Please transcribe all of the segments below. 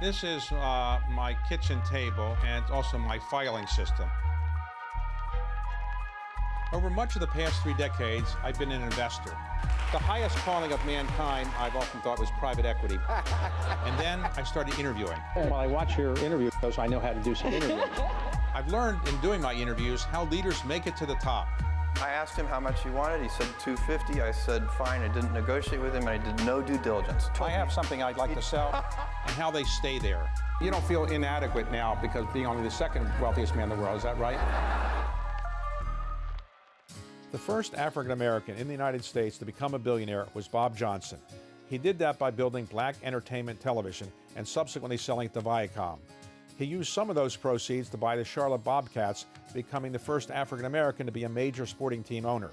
This is my kitchen table and also my filing system. Over much of the past 3 decades, I've been an investor. The highest calling of mankind, I've often thought, was private equity. And then I started interviewing. While I watch your interviews, I know how to do some interviewing. I've learned in doing my interviews how leaders make it to the top. I asked him how much he wanted. He said $250. I said fine. I didn't negotiate with him, and I did no due diligence. I have something I'd like to sell, and how they stay there. You don't feel inadequate now because being only the second wealthiest man in the world, is that right? The first African American in the United States to become a billionaire was Bob Johnson. He did that by building Black Entertainment Television and subsequently selling it to Viacom. He used some of those proceeds to buy the Charlotte Bobcats, becoming the first African American to be a major sporting team owner.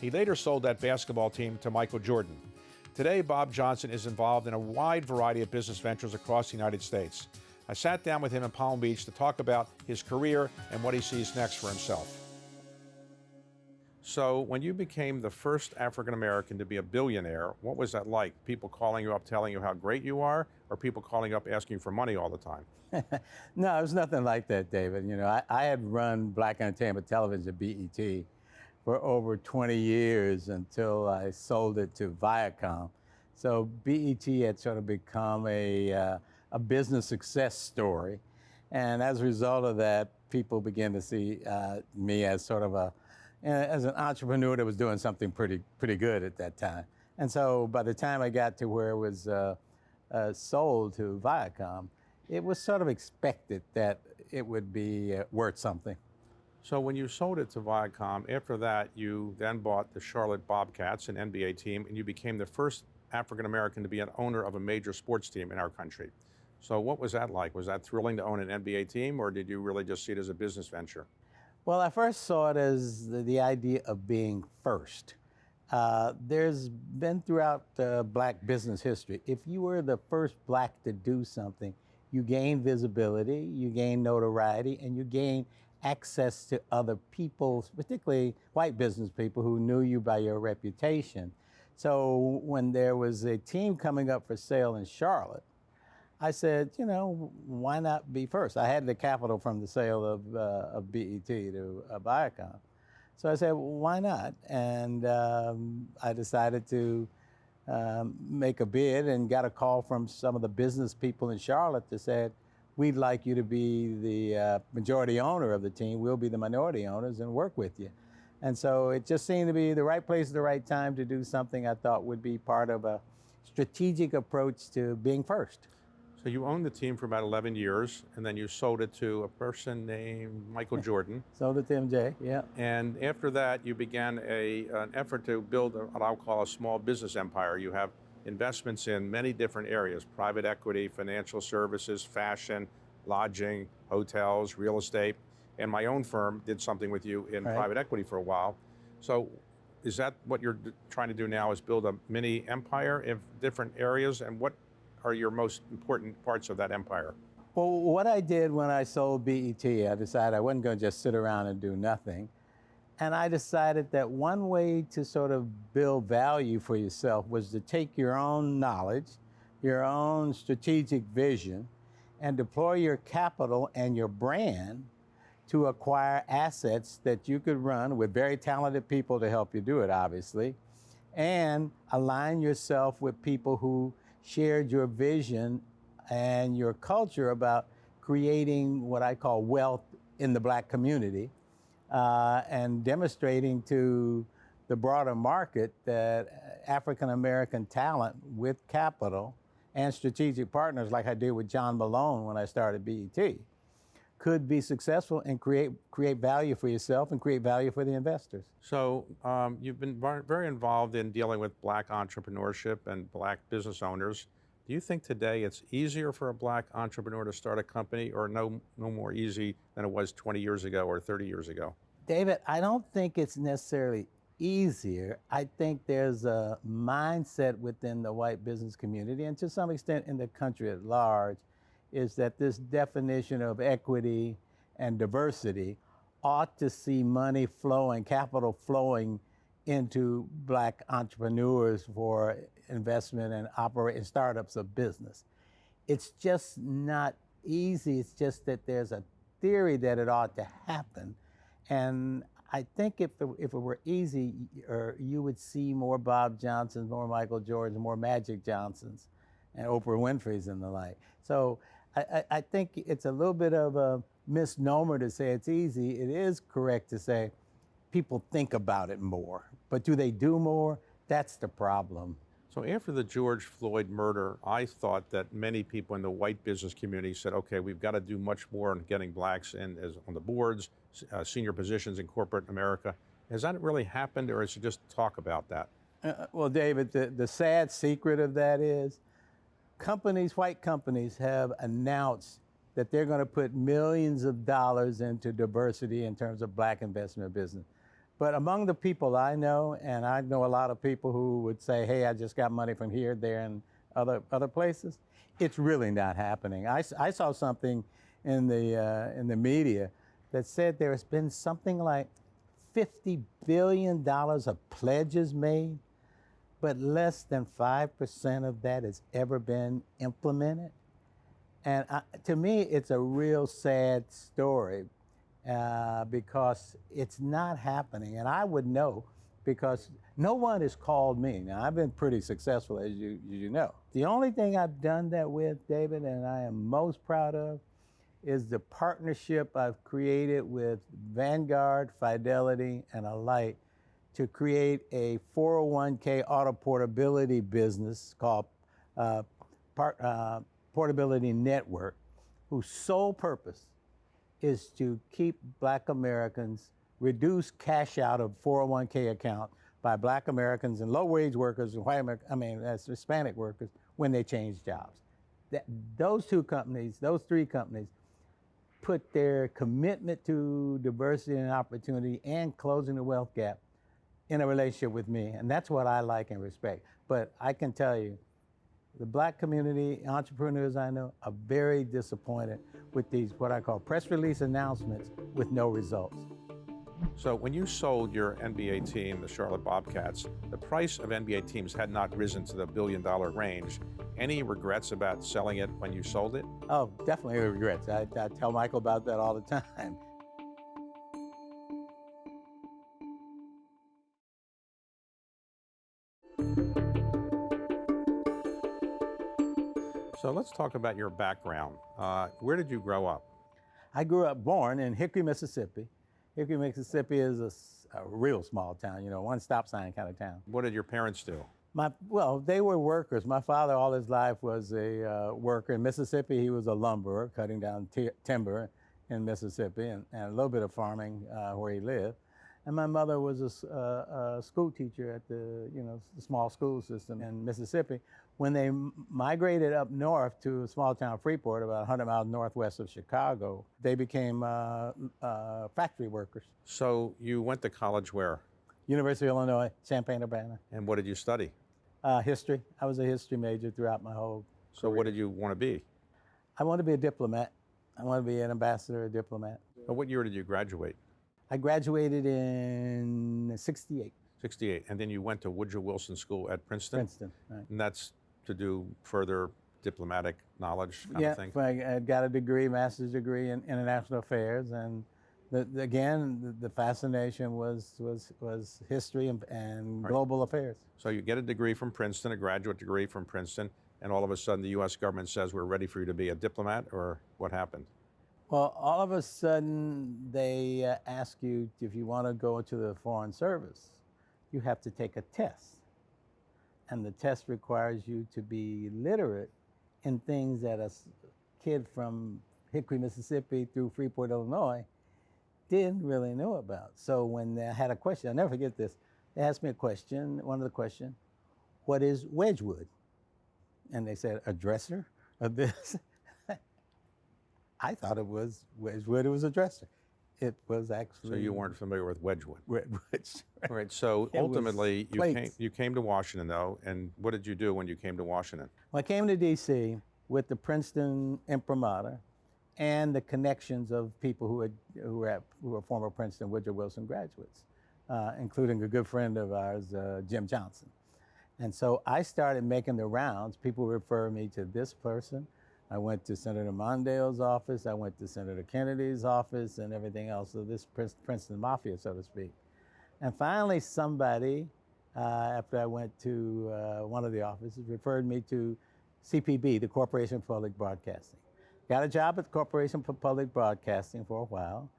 He later sold that basketball team to Michael Jordan. Today, Bob Johnson is involved in a wide variety of business ventures across the United States. I sat down with him in Palm Beach to talk about his career and what he sees next for himself. So when you became the first African American to be a billionaire, what was that like? People calling you up telling you how great you are, or people calling you up asking for money all the time? No, it was nothing like that, David. You know, I had run Black Entertainment Television, BET, for over 20 years until I sold it to Viacom. So BET had sort of become a business success story. And as a result of that, people began to see me as sort of as an entrepreneur that was doing something pretty good at that time. And so by the time I got to where it was sold to Viacom, it was sort of expected that it would be worth something. So when you sold it to Viacom, after that, you then bought the Charlotte Bobcats, an NBA team, and you became the first African American to be an owner of a major sports team in our country. So what was that like? Was that thrilling to own an NBA team, or did you really just see it as a business venture? Well, I first saw it as the idea of being first. There's been throughout Black business history, if you were the first Black to do something, you gain visibility, you gain notoriety, and you gain access to other people, particularly white business people who knew you by your reputation. So when there was a team coming up for sale in Charlotte, I said, you know, why not be first? I had the capital from the sale of BET to Viacom. So I said, well, why not? And I decided to make a bid and got a call from some of the business people in Charlotte that said, we'd like you to be the majority owner of the team. We'll be the minority owners and work with you. And so it just seemed to be the right place at the right time to do something I thought would be part of a strategic approach to being first. So you owned the team for about 11 years, and then you sold it to a person named Michael Jordan. Sold it to MJ, yeah. And after that, you began an effort to build what I'll call a small business empire. You have investments in many different areas: private equity, financial services, fashion, lodging, hotels, real estate. And my own firm did something with you in private equity for a while. So is that what you're trying to do now, is build a mini empire in different areas? And what are your most important parts of that empire? Well, what I did when I sold BET, I decided I wasn't going to just sit around and do nothing. And I decided that one way to sort of build value for yourself was to take your own knowledge, your own strategic vision, and deploy your capital and your brand to acquire assets that you could run with very talented people to help you do it, obviously, and align yourself with people who shared your vision and your culture about creating what I call wealth in the Black community, and demonstrating to the broader market that African American talent with capital and strategic partners, like I did with John Malone when I started BET, could be successful and create value for yourself and create value for the investors. So you've been very involved in dealing with Black entrepreneurship and Black business owners. Do you think today it's easier for a Black entrepreneur to start a company, or no more easy than it was 20 years ago or 30 years ago? David, I don't think it's necessarily easier. I think there's a mindset within the white business community, and to some extent in the country at large, is that this definition of equity and diversity ought to see money flowing, capital flowing into Black entrepreneurs for investment and startups of business. It's just not easy. It's just that there's a theory that it ought to happen. And I think if it were easy, or you would see more Bob Johnsons, more Michael Jordans, more Magic Johnsons, and Oprah Winfrey's and the like. So I think it's a little bit of a misnomer to say it's easy. It is correct to say people think about it more, but do they do more? That's the problem. So after the George Floyd murder, I thought that many people in the white business community said, okay, we've got to do much more on getting blacks in on the boards, senior positions in corporate America. Has that really happened, or is it just talk about that? Well, David, the sad secret of that is white companies have announced that they're going to put millions of dollars into diversity in terms of black investment business. But among the people I know, and I know a lot of people who would say, hey, I just got money from here, there, and other places, it's really not happening. I saw something in the media that said there's been something like $50 billion of pledges made, but less than 5% of that has ever been implemented. And to me, it's a real sad story. Because it's not happening. And I would know because no one has called me. Now, I've been pretty successful, as you know. The only thing I've done that with, David, and I am most proud of, is the partnership I've created with Vanguard, Fidelity, and Alight to create a 401k auto portability business called Portability Network, whose sole purpose is to keep black Americans, reduce cash out of 401k account by black Americans and low-wage workers and as Hispanic workers when they change jobs. Those three companies put their commitment to diversity and opportunity and closing the wealth gap in a relationship with me, and that's what I like and respect. But I can tell you, the black community, entrepreneurs I know, are very disappointed with these, what I call press release announcements with no results. So when you sold your NBA team, the Charlotte Bobcats, the price of NBA teams had not risen to the $1 billion range. Any regrets about selling it when you sold it? Oh, definitely regrets. I tell Michael about that all the time. So let's talk about your background. Where did you grow up? I grew up born in Hickory, Mississippi. Hickory, Mississippi is a real small town, one stop sign kind of town. What did your parents do? Well, they were workers. My father all his life was a worker. In Mississippi, he was a lumberer, cutting down timber in Mississippi, and a little bit of farming where he lived. And my mother was a school teacher at the small school system in Mississippi. When they migrated up north to a small town, Freeport, about 100 miles northwest of Chicago, they became factory workers. So you went to college where? University of Illinois, Champaign-Urbana. And what did you study? History. I was a history major throughout my whole So career. what did you want to be? I wanted to be a diplomat. I wanted to be an ambassador, a diplomat. What year did you graduate? I graduated in 68. 68. And then you went to Woodrow Wilson School at Princeton? Princeton, right. And that's to do further diplomatic knowledge kind of thing? I got a degree, master's degree in international affairs, and the fascination was history and global affairs. So you get a degree from Princeton, a graduate degree from Princeton, and all of a sudden the U.S. government says we're ready for you to be a diplomat, or what happened? Well, all of a sudden they ask you if you want to go into the Foreign Service, you have to take a test. And the test requires you to be literate in things that a kid from Hickory, Mississippi through Freeport, Illinois didn't really know about. So when they had a question, I'll never forget this, they asked me a question, one of the questions, what is Wedgwood? And they said, a dresser of this? I thought it was Wedgwood, it was a dresser. It was actually... So you weren't familiar with Wedgwood? All right, so It ultimately was you came to Washington though, and what did you do when you came to Washington? Well, I came to D.C. with the Princeton imprimatur and the connections of people who were former Princeton Woodrow Wilson graduates, including a good friend of ours, Jim Johnson. And so I started making the rounds. People refer me to this person, I went to Senator Mondale's office. I went to Senator Kennedy's office and everything else. So this Princeton Mafia, so to speak. And finally, somebody, after I went to one of the offices, referred me to CPB, the Corporation for Public Broadcasting. Got a job at the Corporation for Public Broadcasting for a while,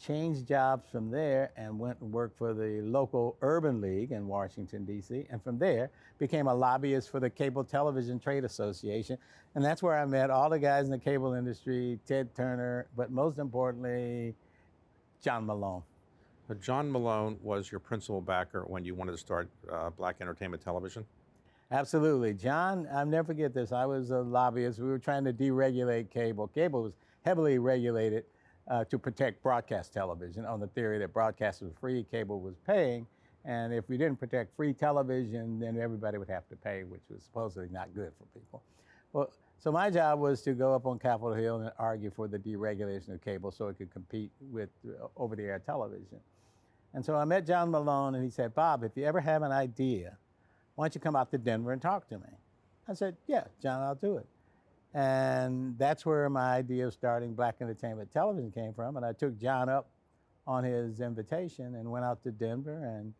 changed jobs from there and went and worked for the local Urban League in Washington, D.C., and from there became a lobbyist for the Cable Television Trade Association. And that's where I met all the guys in the cable industry, Ted Turner, but most importantly, John Malone. But John Malone was your principal backer when you wanted to start Black Entertainment Television? Absolutely. John, I'll never forget this. I was a lobbyist. We were trying to deregulate cable. Cable was heavily regulated to protect broadcast television on the theory that broadcast was free, cable was paying, and if we didn't protect free television, then everybody would have to pay, which was supposedly not good for people. Well, so my job was to go up on Capitol Hill and argue for the deregulation of cable so it could compete with over-the-air television. And so I met John Malone, and he said, Bob, if you ever have an idea, why don't you come out to Denver and talk to me? I said, yeah, John, I'll do it. And that's where my idea of starting Black Entertainment Television came from. And I took John up on his invitation and went out to Denver and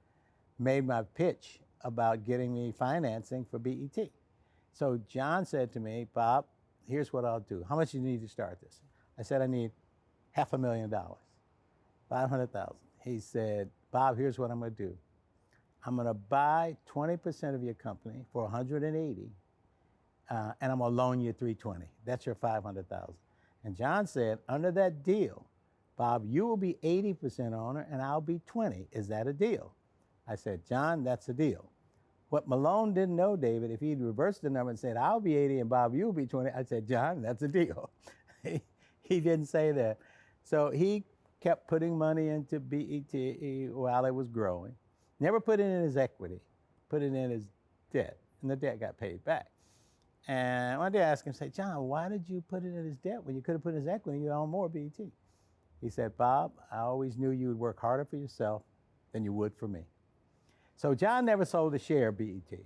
made my pitch about getting me financing for BET. So John said to me, Bob, here's what I'll do. How much do you need to start this? I said, I need $500,000, $500,000. He said, Bob, here's what I'm going to do. I'm going to buy 20% of your company for 180, and I'm going to loan you 320. That's your 500,000. And John said, under that deal, Bob, you will be 80% owner and I'll be 20. Is that a deal? I said, John, that's a deal. What Malone didn't know, David, if he'd reversed the number and said, I'll be 80 and Bob, you'll be 20, I said, John, that's a deal. He didn't say that. So he kept putting money into BET while it was growing. Never put it in his equity, put it in his debt, and the debt got paid back. And one day I asked him, say, John, why did you put it in his debt when you could have put it in his equity and you'd own more BET? He said, Bob, I always knew you would work harder for yourself than you would for me. So John never sold a share of BET.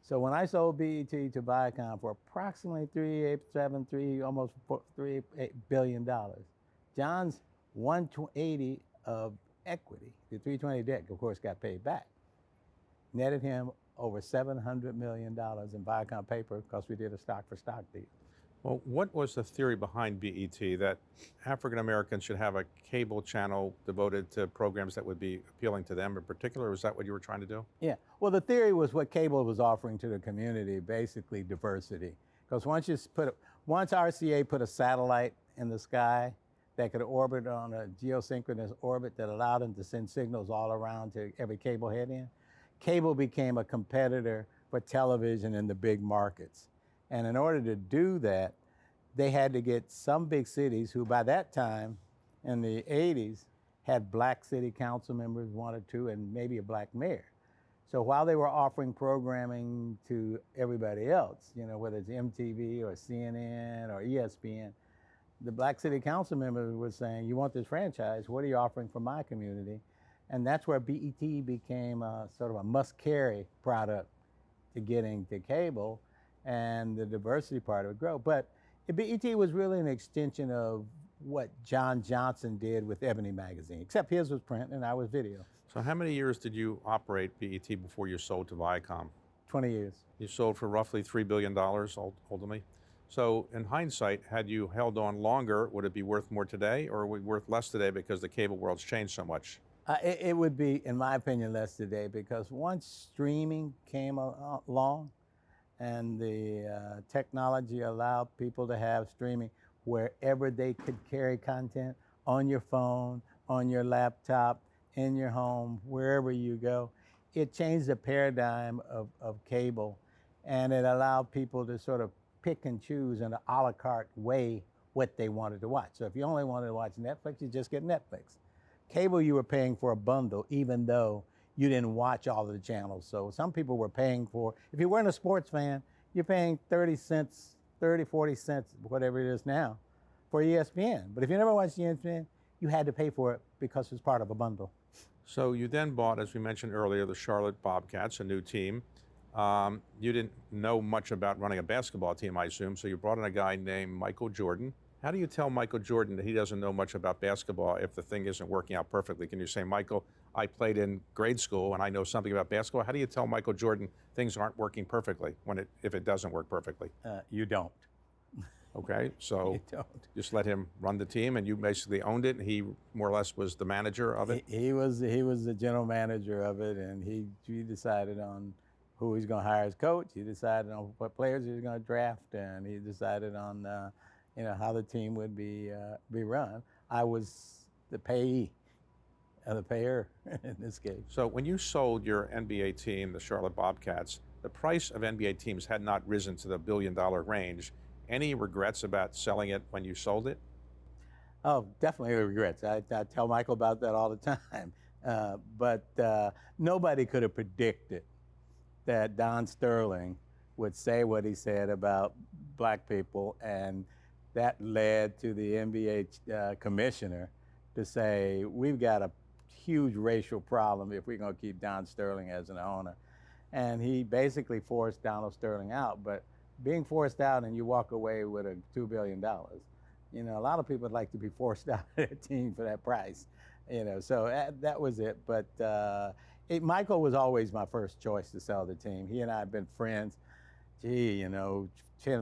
So when I sold BET to Viacom for approximately almost $3.8 billion, John's 180 of equity, the 320 debt, of course, got paid back, netted him over $700 million in Viacom paper because we did a stock-for-stock deal. Well, what was the theory behind BET, that African Americans should have a cable channel devoted to programs that would be appealing to them in particular? Was that what you were trying to do? Yeah. Well, the theory was what cable was offering to the community, basically diversity. Because once RCA put a satellite in the sky that could orbit on a geosynchronous orbit that allowed them to send signals all around to every cable head in, cable became a competitor for television in the big markets. And in order to do that, they had to get some big cities who by that time in the 80s had black city council members, one or two, and maybe a black mayor. So while they were offering programming to everybody else, you know, whether it's MTV or CNN or ESPN, the black city council members were saying, you want this franchise, what are you offering for my community? And that's where BET became a, sort of a must-carry product to getting to cable, and the diversity part would grow. But BET was really an extension of what John Johnson did with Ebony magazine, except his was print and I was video. So how many years did you operate BET before you sold to Viacom? 20 years. You sold for roughly $3 billion ultimately. So in hindsight, had you held on longer, would it be worth more today, or would it be worth less today because the cable world's changed so much? It would be, in my opinion, less today, because once streaming came along and the technology allowed people to have streaming wherever they could carry content, on your phone, on your laptop, in your home, wherever you go, it changed the paradigm of cable, and it allowed people to sort of pick and choose in an a la carte way what they wanted to watch. So if you only wanted to watch Netflix, you just get Netflix. Cable, you were paying for a bundle, even though you didn't watch all of the channels. So some people were paying for, if you weren't a sports fan, you're paying 30 cents, 30, 40 cents, whatever it is now, for ESPN. But if you never watched ESPN, you had to pay for it because it was part of a bundle. So you then bought, as we mentioned earlier, the Charlotte Bobcats, a new team. You didn't know much about running a basketball team, I assume, so you brought in a guy named Michael Jordan. How do you tell Michael Jordan that he doesn't know much about basketball if the thing isn't working out perfectly? Can you say, Michael, I played in grade school and I know something about basketball? How do you tell Michael Jordan things aren't working perfectly if it doesn't work perfectly? You don't. Okay, so You don't. just let him run the team, and you basically owned it, and he more or less was the manager of it? He was the general manager of it, and he decided on who he's going to hire as coach. He decided on what players he was going to draft, and he decided on how the team would be run. I was the payee, the payer in this case. So when you sold your NBA team, the Charlotte Bobcats, the price of NBA teams had not risen to the $1 billion range. Any regrets about selling it when you sold it? Oh, definitely regrets. I tell Michael about that all the time. But nobody could have predicted that Don Sterling would say what he said about black people, and that led to the NBA commissioner to say, we've got a huge racial problem if we're going to keep Don Sterling as an owner. And he basically forced Donald Sterling out. But being forced out and you walk away with a $2 billion, a lot of people would like to be forced out of their team for that price, so that was it. But Michael was always my first choice to sell the team. He and I have been friends, 10,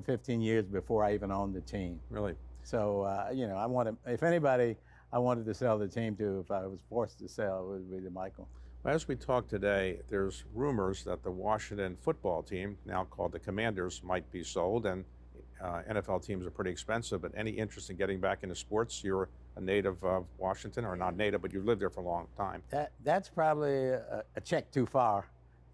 15 years before I even owned the team. Really? So, I wanted, if anybody I wanted to sell the team to, if I was forced to sell, it would be to Michael. As we talk today, there's rumors that the Washington football team, now called the Commanders, might be sold, and NFL teams are pretty expensive, but any interest in getting back into sports? You're a native of Washington, or not native, but you've lived there for a long time. That's probably a check too far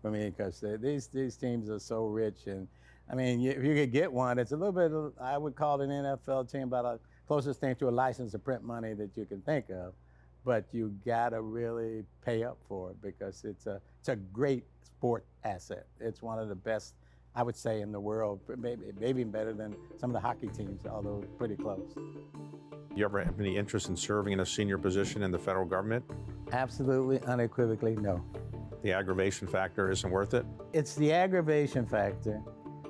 for me, because these teams are so rich, and I mean, if you could get one, it's a little bit, I would call it an NFL team about the closest thing to a license to print money that you can think of. But you gotta really pay up for it, because it's a great sport asset. It's one of the best, I would say, in the world, maybe even better than some of the hockey teams, although pretty close. You ever have any interest in serving in a senior position in the federal government? Absolutely, unequivocally, no. The aggravation factor isn't worth it? It's the aggravation factor,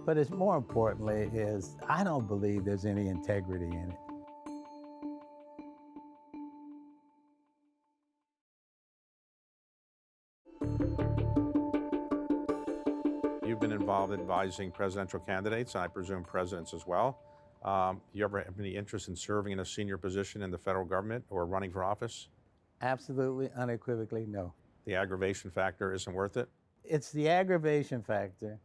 but it's more importantly is I don't believe there's any integrity in it. You've been involved advising presidential candidates, and I presume presidents as well. You ever have any interest in serving in a senior position in the federal government or running for office? Absolutely, unequivocally, no. The aggravation factor isn't worth it? It's the aggravation factor,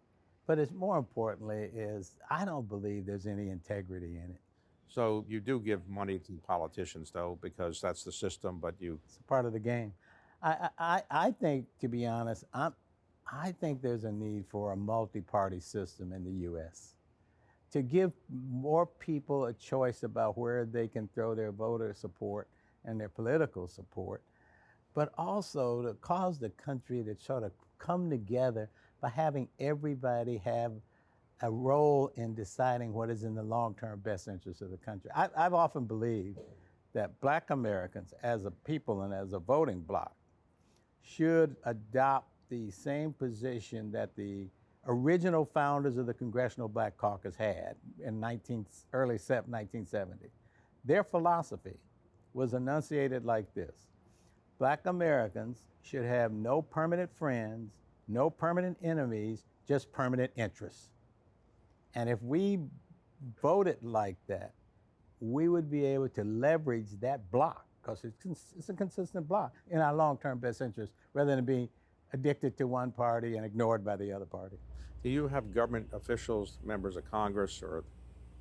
but it's more importantly is I don't believe there's any integrity in it. So you do give money to politicians, though, because that's the system, but you... It's a part of the game. I think, to be honest, I think there's a need for a multi-party system in the U.S. to give more people a choice about where they can throw their voter support and their political support, but also to cause the country to sort of come together by having everybody have a role in deciding what is in the long-term best interest of the country. I've often believed that Black Americans as a people and as a voting bloc should adopt the same position that the original founders of the Congressional Black Caucus had in early 1970. Their philosophy was enunciated like this: Black Americans should have no permanent friends, no permanent enemies, just permanent interests. And if we voted like that, we would be able to leverage that block, because it's a consistent block, in our long-term best interest, rather than being addicted to one party and ignored by the other party. Do you have government officials, members of Congress, or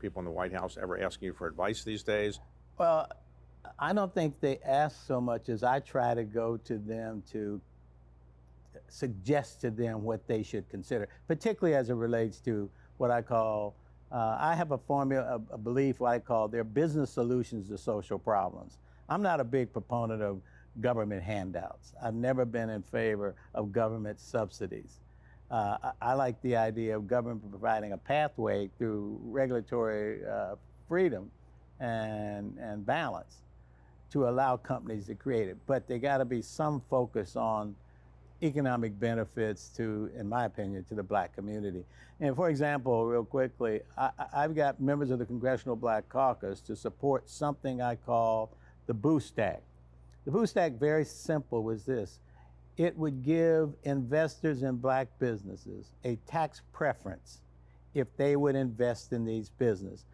people in the White House ever asking you for advice these days? Well, I don't think they ask so much as I try to go to them to suggest to them what they should consider, particularly as it relates to what I call, I have a formula, a belief, what I call their business solutions to social problems. I'm not a big proponent of government handouts. I've never been in favor of government subsidies. I like the idea of government providing a pathway through regulatory freedom and balance to allow companies to create it. But there got to be some focus on economic benefits to, in my opinion, to the black community. And for example, real quickly, I've got members of the Congressional Black Caucus to support something I call the Boost Act. The Boost Act, very simple, was this. It would give investors in black businesses a tax preference if they would invest in these businesses.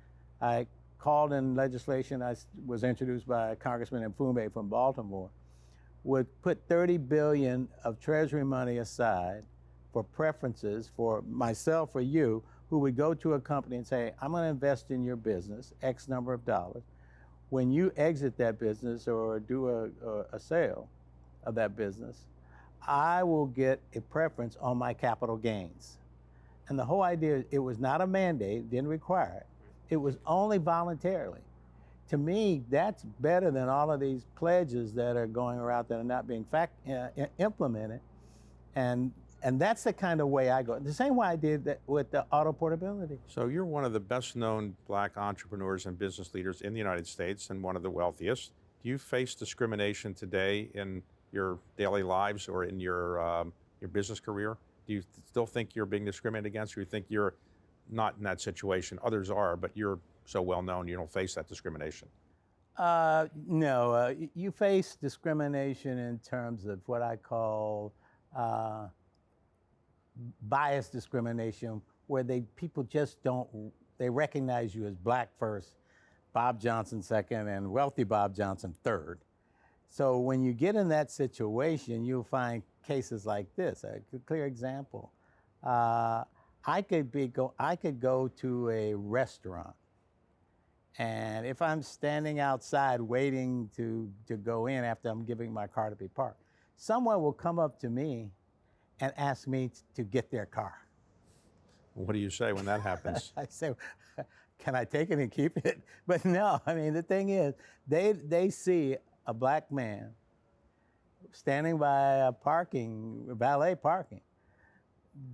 I called in legislation I was introduced by Congressman Mfume from Baltimore, would put $30 billion of Treasury money aside for preferences for myself or you, who would go to a company and say, I'm going to invest in your business, X number of dollars. When you exit that business or do a sale of that business, I will get a preference on my capital gains. And the whole idea, it was not a mandate, didn't require it. It was only voluntarily. To me, that's better than all of these pledges that are going around that are not being implemented. And that's the kind of way I go. The same way I did that with the auto portability. So you're one of the best known black entrepreneurs and business leaders in the United States and one of the wealthiest. Do you face discrimination today in your daily lives or in your business career? Do you still think you're being discriminated against, or you think you're not in that situation? Others are, but you're so well known, you don't face that discrimination. No, you face discrimination in terms of what I call bias discrimination, where people just they recognize you as black first, Bob Johnson second, and wealthy Bob Johnson third. So when you get in that situation, you'll find cases like this. A clear example. I could go to a restaurant, and if I'm standing outside waiting to go in after I'm giving my car to be parked, someone will come up to me and ask me to get their car. What do you say when that happens? I say, can I take it and keep it? But no, I mean, the thing is, they see a black man standing by valet parking.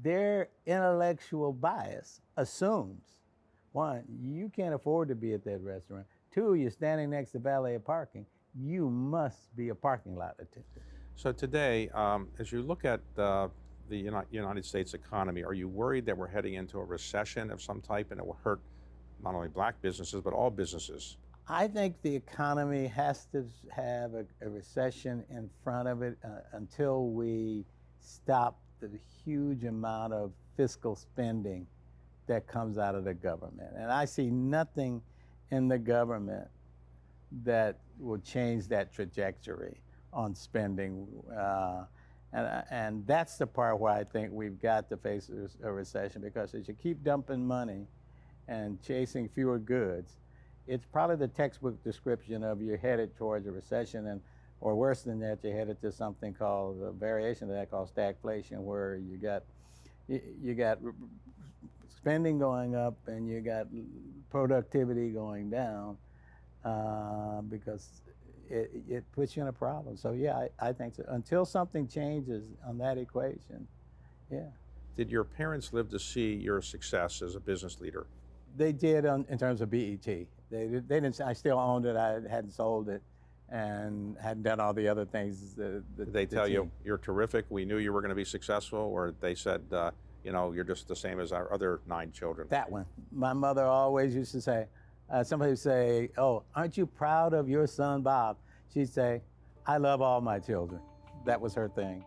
Their intellectual bias assumes, one, you can't afford to be at that restaurant. Two, you're standing next to valet parking. You must be a parking lot attendant. So today, as you look at the United States economy, are you worried that we're heading into a recession of some type and it will hurt not only black businesses, but all businesses? I think the economy has to have a recession in front of it until we stop the huge amount of fiscal spending that comes out of the government. And I see nothing in the government that will change that trajectory on spending. And that's the part where I think we've got to face a recession, because as you keep dumping money and chasing fewer goods, it's probably the textbook description of you're headed towards a recession, or worse than that, you're headed to something called a variation of that called stagflation, where you got spending going up and you got productivity going down, because it puts you in a problem. So yeah, I think so. Until something changes on that equation, yeah. Did your parents live to see your success as a business leader? They did in terms of BET. They didn't. I still owned it. I hadn't sold it, and hadn't done all the other things. Did they tell you, you're terrific, we knew you were going to be successful, or they said, you're just the same as our other 9 children? That one. My mother always used to say, somebody would say, oh, aren't you proud of your son, Bob? She'd say, I love all my children. That was her thing.